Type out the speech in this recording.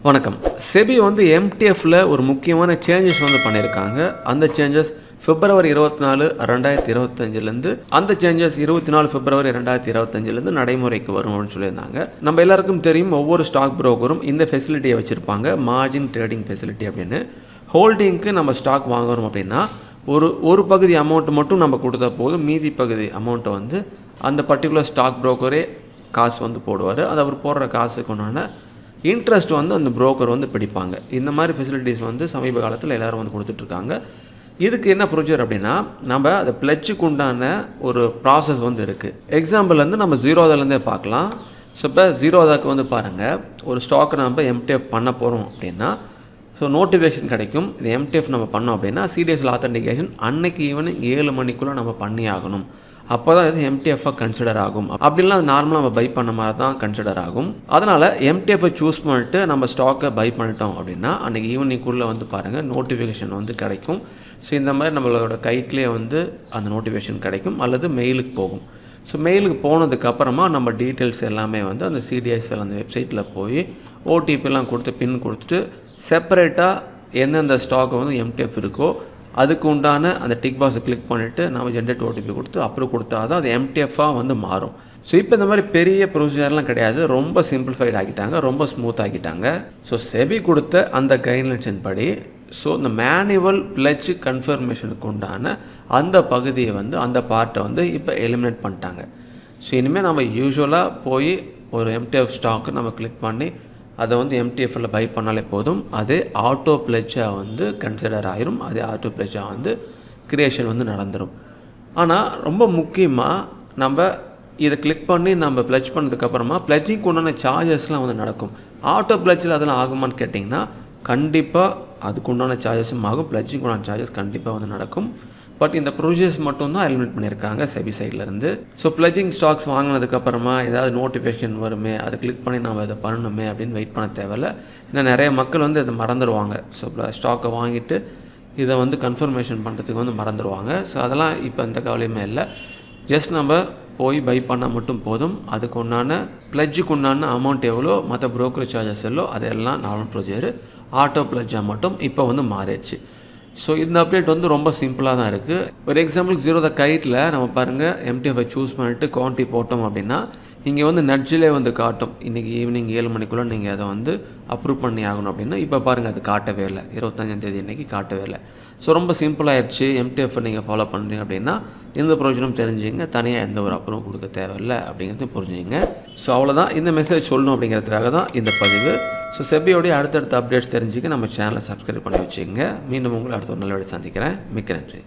வணக்கம். செபி வந்து எம்டிஎஃப்ல ஒரு முக்கியமான சேஞ்சஸ் வந்து பண்ணியிருக்காங்க. அந்த சேஞ்சஸ் பிப்ரவரி 24, 2025லேருந்து அந்த சேஞ்சஸ் 24 பிப்ரவரி 2025லேருந்து நடைமுறைக்கு வரும் அப்படின்னு சொல்லியிருந்தாங்க. நம்ம எல்லாருக்கும் தெரியும், ஒவ்வொரு ஸ்டாக் புரோக்கரும் இந்த ஃபெசிலிட்டியை வச்சுருப்பாங்க, மார்ஜின் ட்ரேடிங் ஃபெசிலிட்டி அப்படின்னு. ஹோல்டிங்க்கு நம்ம ஸ்டாக் வாங்குறோம் அப்படின்னா ஒரு பகுதி அமௌண்ட்டு மட்டும் நம்ம கொடுத்தா போதும், மீதி பகுதி அமௌண்ட்டை வந்து அந்த பர்டிகுலர் ஸ்டாக் புரோக்கரே காசு வந்து போடுவார். அது அவர் போடுற காசுக்கு ஒன்றான இன்ட்ரெஸ்ட் வந்து அந்த புரோக்கர் வந்து பிடிப்பாங்க. இந்த மாதிரி ஃபெசிலிட்டிஸ் வந்து சமீப காலத்தில் எல்லோரும் வந்து கொடுத்துட்ருக்காங்க. இதுக்கு என்ன ப்ரொசீஜர் அப்படின்னா, நம்ம அதை பிளட்ஜுக்கு உண்டான ஒரு ப்ராசஸ் வந்து இருக்குது. எக்ஸாம்பிள் வந்து நம்ம ஜீரோதாலேருந்தே பார்க்கலாம். ஸோ இப்போ ஜீரோதாக்கு வந்து பாருங்கள், ஒரு ஸ்டாக்கை நம்ம எம்டிஎஃப் பண்ண போகிறோம் அப்படின்னா நோட்டிஃபிகேஷன் கிடைக்கும். இது எம்டிஎஃப் நம்ம பண்ணோம் அப்படின்னா சிடிஎஸ்எல் ஆத்தென்டிகேஷன் அன்னைக்கு ஈவினிங் 7 மணிக்குள்ளே நம்ம பண்ணி ஆகணும். அப்போ தான் இது எம்டிஎஃபாக கன்சிடர் ஆகும். அப்படின்லாம் நார்மலாக நம்ம பை பண்ண மாதிரி தான் கன்சிடர் ஆகும். அதனால் எம்டிஎஃபை சூஸ் பண்ணிட்டு நம்ம ஸ்டாக்கை பை பண்ணிட்டோம் அப்படின்னா அன்றைக்கி ஈவினிங்குள்ளே வந்து பாருங்கள் நோட்டிஃபிகேஷன் வந்து கிடைக்கும். ஸோ இந்த மாதிரி நம்மளோட கைட்லேயே வந்து அந்த நோட்டிஃபிகேஷன் கிடைக்கும் அல்லது மெயிலுக்கு போகும். ஸோ மெயிலுக்கு போனதுக்கப்புறமா நம்ம டீட்டெயில்ஸ் எல்லாமே வந்து அந்த சிடிஎஸ்எல் அந்த வெப்சைட்டில் போய் ஓடிபிலாம் கொடுத்து பின் கொடுத்துட்டு செப்பரேட்டாக எந்தெந்த ஸ்டாக்கை வந்து எம்டிஎஃப் இருக்கோ அதுக்கு உண்டான அந்த டிக் பாக்ஸை கிளிக் பண்ணிவிட்டு நம்ம ஜென்ரேட் ஓடிபி கொடுத்து அப்ரூவ் கொடுத்தா தான் அது எம்டிஎஃபாக வந்து மாறும். ஸோ இப்போ இந்த மாதிரி பெரிய ப்ரொசீஜர்லாம் கிடையாது, ரொம்ப சிம்பிளிஃபைட் ஆகிட்டாங்க, ரொம்ப ஸ்மூத் ஆகிட்டாங்க. ஸோ செபி கொடுத்த அந்த கைட்லைன்ஸின் படி இந்த மேனுவல் பிளட்ஜ் கன்ஃபர்மேஷனுக்கு உண்டான அந்த பகுதியை வந்து அந்த பார்ட்டை வந்து இப்போ எலிமினேட் பண்ணிட்டாங்க. ஸோ இனிமேல் நம்ம யூஸ்வலாக போய் ஒரு எம்டிஎஃப் ஸ்டாக்கு நம்ம கிளிக் பண்ணி அதை வந்து எம்டிஎஃப்ல பை பண்ணாலே போதும், அது ஆட்டோ பிளட்ஜாக வந்து கன்சிடர் ஆகிரும், அது ஆட்டோ பிளட்ஜாக வந்து கிரியேஷன் வந்து நடந்துடும். ஆனால் ரொம்ப முக்கியமாக நம்ம இதை கிளிக் பண்ணி நம்ம பிளட்ஜ் பண்ணதுக்கப்புறமா பிளட்ஜிங்க்கு உண்டான சார்ஜஸ்லாம் வந்து நடக்கும். ஆட்டோ பிளட்ஜில் அதெல்லாம் ஆகுமான்னு கேட்டிங்கன்னா கண்டிப்பாக அதுக்கு உண்டான சார்ஜஸும் ஆகும், பிளட்ஜிங்க்கு உண்டான சார்ஜஸ் கண்டிப்பாக வந்து நடக்கும். பட் இந்த ப்ரொசீஜர்ஸ் மட்டும்தான் எலிமினேட் பண்ணியிருக்காங்க செபி சைட்லேருந்து. ஸோ பிளட்ஜிங் ஸ்டாக்ஸ் வாங்கினதுக்கப்புறமா ஏதாவது நோட்டிஃபிகேஷன் வருமே, அதை கிளிக் பண்ணி நம்ம அதை பண்ணணுமே அப்படின்னு வெயிட் பண்ண தேவையில்லை. ஏன்னா நிறைய மக்கள் வந்து அதை மறந்துடுவாங்க. ஸோ ஸ்டாக்கை வாங்கிட்டு இதை வந்து கன்ஃபர்மேஷன் பண்ணுறதுக்கு வந்து மறந்துடுவாங்க. ஸோ அதெல்லாம் இப்போ எந்த கவலையுமே இல்லை. ஜஸ்ட் நம்ம போய் பை பண்ணால் மட்டும் போதும். அதுக்கு உண்டான பிளட்ஜுக்கு உண்டான அமௌண்ட் எவ்வளோ, மற்ற ப்ரோக்கரேஜ் சார்ஜஸ் எவ்வளோ, அதெல்லாம் நார்மல் ப்ரொசீஜர். ஆட்டோ பிளட்ஜாக மட்டும் இப்போ வந்து மாறிடுச்சு. ஸோ இந்த அப்டேட் வந்து ரொம்ப சிம்பிளாக தான் இருக்குது. ஒரு எக்ஸாம்பிள் ஜீரோதா கைட்டில் நம்ம பாருங்கள் எம்டிஎஃப்ஐ சூஸ் பண்ணிவிட்டு குவான்டிட்டி போட்டோம் அப்படின்னா இங்கே வந்து நட்ஜிலே வந்து காட்டும், இன்றைக்கி ஈவினிங் 7 மணிக்குள்ளே நீங்கள் அதை வந்து அப்ரூவ் பண்ணி ஆகணும் அப்படின்னு. இப்போ பாருங்கள் அது காட்டவே இல்லை, 25ஆம் தேதி இன்றைக்கி காட்டவே இல்லை. ஸோ ரொம்ப சிம்பிளாகிடுச்சு. எம்டிஎஃப் நீங்கள் ஃபாலோ பண்ணுறீங்க அப்படின்னா இந்த ப்ரோஜனம் தெரிஞ்சுங்க, தனியாக எந்த ஒரு அப்ரூவ் கொடுக்க தேவையில்லை அப்படிங்கிறது புரிஞ்சுங்க. ஸோ அவ்வளோதான், இந்த மெசேஜ் சொல்லணும் அப்படிங்கிறதுக்காக தான் இந்த பதிவு. ஸோ செபியோடைய அடுத்தடுத்த அப்டேட்ஸ் தெரிஞ்சுக்க நம்ம சேனலை சப்ஸ்கிரைப் பண்ணி வச்சுக்கோங்க. மீண்டும் உங்களை அடுத்த ஒரு நல்ல வீடியோ சந்திக்கிறேன். மிக்க நன்றி.